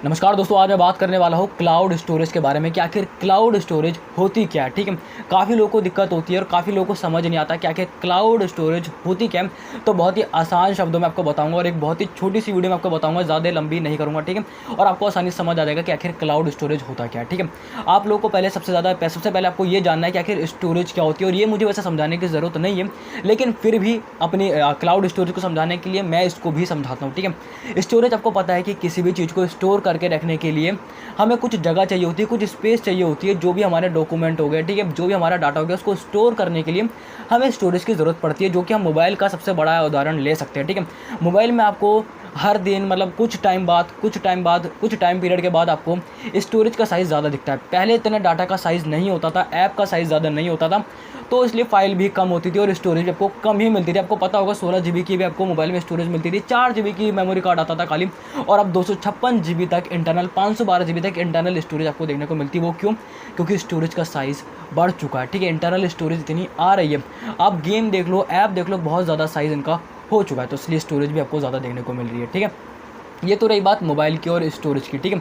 नमस्कार दोस्तों, आज मैं बात करने वाला हूँ क्लाउड स्टोरेज के बारे में कि आखिर क्लाउड स्टोरेज होती क्या है। ठीक है, काफ़ी लोगों को दिक्कत होती है और काफ़ी लोगों को समझ नहीं आता कि आखिर क्लाउड स्टोरेज होती क्या है। तो बहुत ही आसान शब्दों में आपको बताऊंगा और एक बहुत ही छोटी सी वीडियो में आपको बताऊंगा, ज़्यादा लंबी नहीं करूँगा। ठीक है, और आपको आसानी से समझ आ जाएगा कि आखिर क्लाउड स्टोरेज होता क्या है। ठीक है, आप लोगों को सबसे पहले आपको ये जानना है कि आखिर स्टोरेज क्या होती है। और ये मुझे वैसे समझाने की ज़रूरत नहीं है, लेकिन फिर भी अपनी क्लाउड स्टोरेज को समझाने के लिए मैं इसको भी समझाता हूँ। ठीक है, स्टोरेज आपको पता है कि किसी भी चीज़ को स्टोर करके रखने के लिए हमें कुछ जगह चाहिए होती है, कुछ स्पेस चाहिए होती है। जो भी हमारे डॉक्यूमेंट हो गए, ठीक है, जो भी हमारा डाटा हो गया, उसको स्टोर करने के लिए हमें स्टोरेज की ज़रूरत पड़ती है, जो कि हम मोबाइल का सबसे बड़ा उदाहरण ले सकते हैं। ठीक है, मोबाइल में आपको हर दिन मतलब कुछ टाइम पीरियड के बाद आपको स्टोरेज का साइज़ ज़्यादा दिखता है। पहले इतना डाटा का साइज़ नहीं होता था, ऐप का साइज़ ज़्यादा नहीं होता था, तो इसलिए फाइल भी कम होती थी और स्टोरेज भी आपको कम ही मिलती थी। आपको पता होगा 16 GB की भी आपको मोबाइल में स्टोरेज मिलती थी, 4 GB की मेमोरी कार्ड आता था खाली, और अब 256 GB तक इंटरनल, 512 GB तक इंटरनल स्टोरेज आपको देखने को मिलती है। वो क्यों? क्योंकि स्टोरेज का साइज़ बढ़ चुका है। ठीक है, इंटरनल स्टोरेज इतनी आ रही है, आप गेम देख लो, ऐप देख लो, बहुत ज़्यादा साइज़ इनका हो चुका है, तो इसलिए स्टोरेज भी आपको ज़्यादा देखने को मिल रही है। ठीक है, ये तो रही बात मोबाइल की और स्टोरेज की। ठीक है,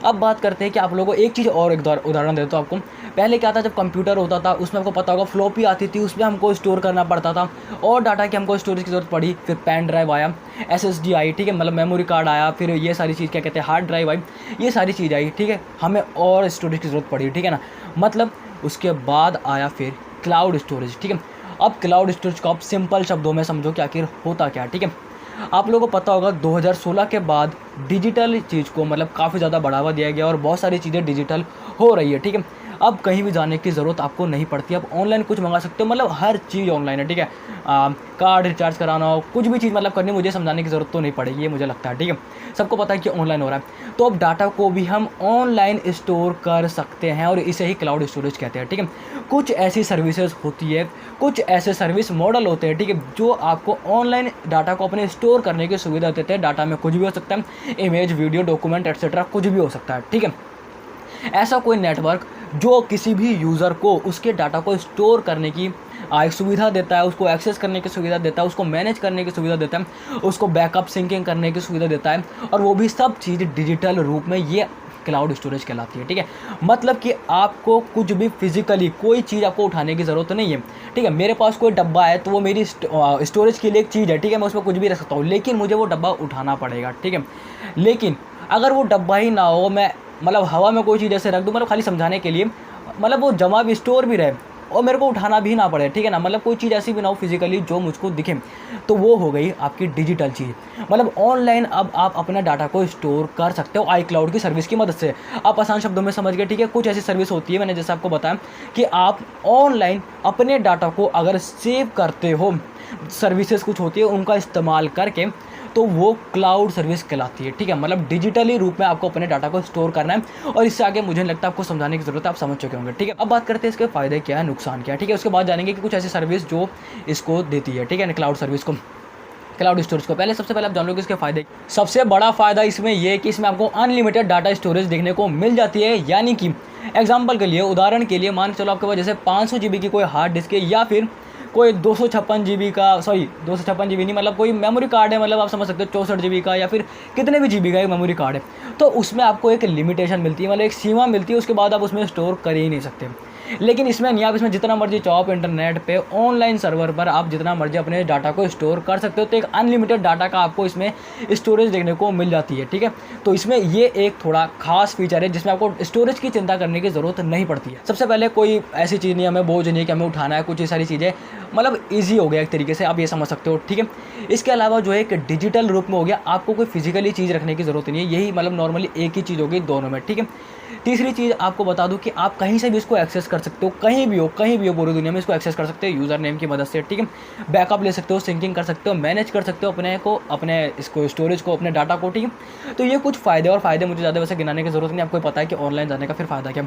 अब बात करते हैं कि आप लोगों को एक चीज़ और, एक उदाहरण देता हूँ आपको। पहले क्या था, जब कंप्यूटर होता था उसमें आपको पता होगा फ्लॉपी आती थी, उसमें हमको स्टोर करना पड़ता था और डाटा की हमको स्टोरेज की ज़रूरत पड़ी। फिर पेन ड्राइव आया, SSD आई, ठीक है, मतलब मेमोरी कार्ड आया, फिर ये सारी चीज़ क्या कहते हैं, हार्ड ड्राइव आई, ये सारी चीज़ आई। ठीक है, हमें और स्टोरेज की ज़रूरत पड़ी। ठीक है ना, मतलब उसके बाद आया फिर क्लाउड स्टोरेज। ठीक है, अब क्लाउड स्टोरेज को आप सिंपल शब्दों में समझो कि आखिर होता क्या है। ठीक है, आप लोगों को पता होगा 2016 के बाद डिजिटल चीज़ को मतलब काफ़ी ज़्यादा बढ़ावा दिया गया और बहुत सारी चीज़ें डिजिटल हो रही है। ठीक है, अब कहीं भी जाने की ज़रूरत आपको नहीं पड़ती, आप ऑनलाइन कुछ मंगा सकते हो, मतलब हर चीज़ ऑनलाइन है। ठीक है, कार्ड रिचार्ज कराना हो, कुछ भी चीज़ मतलब करनी, मुझे समझाने की ज़रूरत तो नहीं पड़ेगी, ये मुझे लगता है। ठीक है, सबको पता है कि ऑनलाइन हो रहा है, तो अब डाटा को भी हम ऑनलाइन स्टोर कर सकते हैं और इसे ही क्लाउड स्टोरेज कहते हैं। ठीक है, कुछ ऐसी सर्विसेज होती है, कुछ ऐसे सर्विस मॉडल होते हैं, ठीक है, जो आपको ऑनलाइन डाटा को अपने स्टोर करने की सुविधा देते हैं। डाटा में कुछ भी हो सकता है, इमेज, वीडियो, डॉक्यूमेंट एक्सेट्रा, कुछ भी हो सकता है। ठीक है, ऐसा कोई नेटवर्क जो किसी भी यूज़र को उसके डाटा को स्टोर करने की एक सुविधा देता है, उसको एक्सेस करने की सुविधा देता है, उसको मैनेज करने की सुविधा देता है, उसको बैकअप सिंकिंग करने की सुविधा देता है, और वो भी सब चीज़ डिजिटल रूप में, ये क्लाउड स्टोरेज कहलाती है। ठीक है, मतलब कि आपको कुछ भी फिजिकली कोई चीज़ आपको उठाने की ज़रूरत नहीं है। ठीक है, मेरे पास कोई डब्बा है तो वो मेरी स्टोरेज के लिए एक चीज़ है। ठीक है, मैं उसमें कुछ भी रख सकता हूँ, लेकिन मुझे वो डब्बा उठाना पड़ेगा। ठीक है, लेकिन अगर वो डब्बा ही ना हो, मैं मतलब हवा में कोई चीज़ ऐसे रख दूँ, मतलब खाली समझाने के लिए, मतलब वो जमा भी, स्टोर भी रहे और मेरे को उठाना भी ना पड़े। ठीक है ना, मतलब कोई चीज़ ऐसी भी ना हो फिजिकली जो मुझको दिखे, तो वो हो गई आपकी डिजिटल चीज़। मतलब ऑनलाइन अब आप अपना डाटा को स्टोर कर सकते हो आई क्लाउड की सर्विस की मदद से। आप आसान शब्दों में समझ गए। ठीक है, कुछ ऐसी सर्विस होती है, मैंने जैसे आपको बताया कि आप ऑनलाइन अपने डाटा को अगर सेव करते हो, सर्विसेज कुछ होती है उनका इस्तेमाल करके, तो वो क्लाउड सर्विस कहलाती है। ठीक है, मतलब डिजिटली रूप में आपको अपने डाटा को स्टोर करना है, और इससे आगे मुझे नहीं लगता आपको समझाने की ज़रूरत है, आप समझ चुके होंगे। ठीक है, अब बात करते हैं इसके फ़ायदे क्या है, नुकसान क्या है। ठीक है, उसके बाद जानेंगे कि कुछ ऐसी सर्विस जो इसको देती है। ठीक है ना, क्लाउड सर्विस को, क्लाउड स्टोरेज को। सबसे पहले आप जान लो कि इसके फ़ायदे। सबसे बड़ा फ़ायदा इसमें यह है कि इसमें आपको अनलिमिटेड डाटा स्टोरेज देखने को मिल जाती है। यानी कि एग्जाम्पल के लिए, उदाहरण के लिए, मान के चलो आपके पास जैसे 500 GB की कोई हार्ड डिस्क है, या फिर कोई 256 GB का, 256 GB नहीं, मतलब कोई मेमोरी कार्ड है, मतलब आप समझ सकते हो 64 GB का या फिर कितने भी GB का एक मेमोरी कार्ड है, तो उसमें आपको एक लिमिटेशन मिलती है, मतलब एक सीमा मिलती है, उसके बाद आप उसमें स्टोर कर ही नहीं सकते। लेकिन इसमें नहीं, आप इसमें जितना मर्जी चाहो आप इंटरनेट पे ऑनलाइन सर्वर पर आप जितना मर्जी अपने डाटा को स्टोर कर सकते हो, तो एक अनलिमिटेड डाटा का आपको इसमें स्टोरेज देखने को मिल जाती है। ठीक है, तो इसमें ये एक थोड़ा खास फीचर है जिसमें आपको स्टोरेज की चिंता करने की ज़रूरत नहीं पड़ती है। सबसे पहले कोई ऐसी चीज़ नहीं, हमें बोझ नहीं है कि हमें उठाना है, कुछ ये सारी चीज़ें मतलब ईजी हो गया एक तरीके से, आप ये समझ सकते हो। ठीक है, इसके अलावा जो है एक डिजिटल रूप में हो गया, आपको कोई फिजिकली चीज़ रखने की ज़रूरत नहीं है, यही मतलब नॉर्मली एक ही चीज़ होगी दोनों में। ठीक है, तीसरी चीज़ आपको बता दूं कि आप कहीं से भी इसको एक्सेस कर सकते हो, कहीं भी हो पूरी दुनिया में इसको एक्सेस कर सकते हो यूज़र नेम की मदद से। ठीक है, बैकअप ले सकते हो, सिंकिंग कर सकते हो, मैनेज कर सकते हो अपने इसको स्टोरेज को, अपने डाटा को। ठीक है, तो ये कुछ फ़ायदे, और फ़ायदे मुझे ज़्यादा वैसे गिनाने की ज़रूरत नहीं, आपको पता है कि ऑनलाइन जाने का फिर फ़ायदा क्या।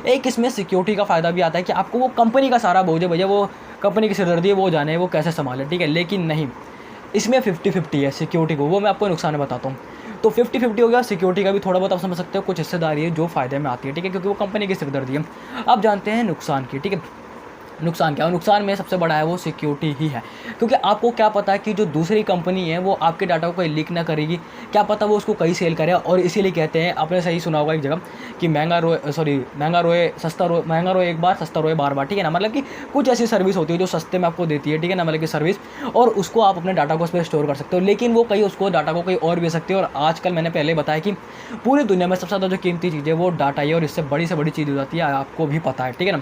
एक इसमें सिक्योरिटी का फ़ायदा भी आता है कि आपको वो कंपनी का सारा बोझ है, भैया वो कंपनी की सिरदर्दी है, वो जाने वो कैसे संभाले। ठीक है, लेकिन नहीं, इसमें 50-50 है सिक्योरिटी को, वो मैं आपको नुकसान बताता हूँ। तो 50-50 हो गया, सिक्योरिटी का भी थोड़ा बहुत आप समझ सकते हो, कुछ हिस्सेदारी है जो फ़ायदे में आती है। ठीक है, क्योंकि वो कंपनी की सिरदर्दी है। अब जानते हैं नुकसान की। ठीक है, नुकसान क्या है? नुकसान में सबसे बड़ा है वो सिक्योरिटी ही है, क्योंकि आपको क्या पता है कि जो दूसरी कंपनी है वो आपके डाटा को कहीं लीक ना करेगी, क्या पता वो उसको कहीं सेल करे। और इसीलिए कहते हैं, आपने सही सुना होगा एक जगह कि महंगा रोए एक बार, सस्ता रोए बार बार, ठीक है ना। मतलब कि कुछ ऐसी सर्विस होती है जो सस्ते में आपको देती है, ठीक है ना, मतलब कि सर्विस, और उसको आप अपने डाटा को उस पर स्टोर कर सकते हो, लेकिन वो कहीं उसको डाटा को कहीं और भी सकती है। और आजकल मैंने पहले बताया कि पूरी दुनिया में सबसे ज़्यादा जो कीमती चीज़ है वो डाटा ही है, और इससे बड़ी से बड़ी चीज़ हो जाती है, आपको भी पता है, ठीक है ना।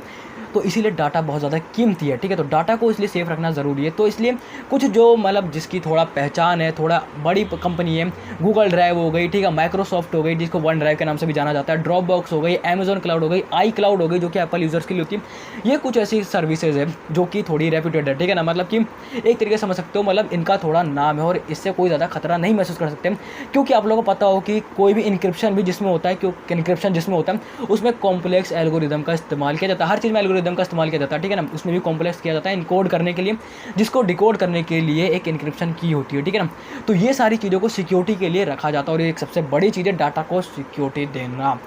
तो इसीलिए डाटा बहुत ज़्यादा कीमती है, ठीक है। तो डाटा को इसलिए सेफ रखना ज़रूरी है। तो इसलिए कुछ जो मतलब जिसकी थोड़ा पहचान है, थोड़ा बड़ी कंपनी है, गूगल ड्राइव हो गई, ठीक है, माइक्रोसॉफ्ट हो गई जिसको वन ड्राइव के नाम से भी जाना जाता है, ड्रॉप बॉक्स हो गई, अमेजॉन क्लाउड हो गई, आई क्लाउड हो गई जो कि एप्पल यूज़र्स के लिए होती है। ये कुछ ऐसी सर्विसेज है जो कि थोड़ी रेप्यूटेड है, ठीक है ना। मतलब कि एक तरीके से समझ सकते हो, मतलब इनका थोड़ा नाम है और इससे कोई ज़्यादा खतरा नहीं महसूस कर सकते, क्योंकि आप लोगों को पता हो कि कोई भी इनक्रिप्शन भी जिसमें होता है, क्योंकि इनक्रिप्शन जिसमें होता है उसमें कॉम्प्लेक्स एल्गोरिदम का इस्तेमाल किया जाता है। हर चीज़ में एल्गोरिदम का इस्तेमाल किया जाता है, ठीक है ना। उसमें भी कॉम्प्लेक्स किया जाता है इनकोड करने के लिए, जिसको डिकोड करने के लिए एक इनक्रिप्शन की होती है, ठीक है ना। तो ये सारी चीज़ों को सिक्योरिटी के लिए रखा जाता है, और एक सबसे बड़ी चीज़ है डाटा को सिक्योरिटी देना।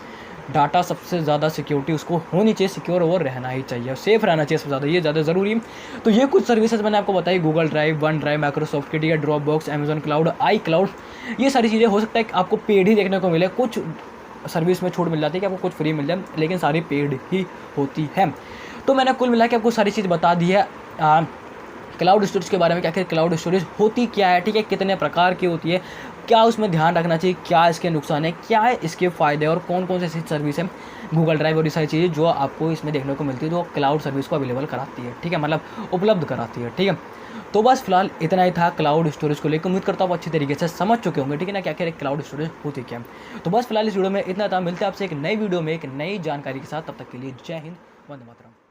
डाटा सबसे ज़्यादा सिक्योरिटी उसको होनी चाहिए, सिक्योर और रहना ही चाहिए, सेफ रहना चाहिए सबसे ज़्यादा, ये ज़्यादा ज़रूरी है। तो ये कुछ सर्विसेज मैंने आपको बताई, Google drive, one drive, Microsoft की, ठीक है, ड्रॉप बॉक्स, अमेजॉन क्लाउड, आई क्लाउड। ये सारी चीज़ें हो सकता है कि आपको पेड ही देखने को मिले, कुछ सर्विस में छूट मिल जाती है कि आपको कुछ फ्री मिल जाए, लेकिन सारी पेड ही होती है। तो मैंने कुल मिला के आपको सारी चीज़ बता दी है क्लाउड स्टोरेज के बारे में, कि आखिर क्लाउड स्टोरेज होती क्या है, ठीक है, कितने प्रकार की होती है, क्या उसमें ध्यान रखना चाहिए, क्या इसके नुकसान है, क्या है इसके फ़ायदे, और कौन कौन से ऐसी सर्विस है गूगल ड्राइव और ये सारी चीज़ें जो आपको इसमें देखने को मिलती है, जो क्लाउड सर्विस को अवेलेबल कराती है, ठीक है, मतलब उपलब्ध कराती है, ठीक है। तो बस फिलहाल इतना ही था क्लाउड स्टोरेज को लेकर। उम्मीद करता हूँ आप अच्छी तरीके से समझ चुके होंगे, ठीक है ना, क्या क्या क्लाउड स्टोरेज होती क्या है। तो बस फिलहाल इस वीडियो में इतना था, मिलते हैं आपसे एक नई वीडियो में एक नई जानकारी के साथ, तब तक के लिए जय हिंद, वंदे मातरम।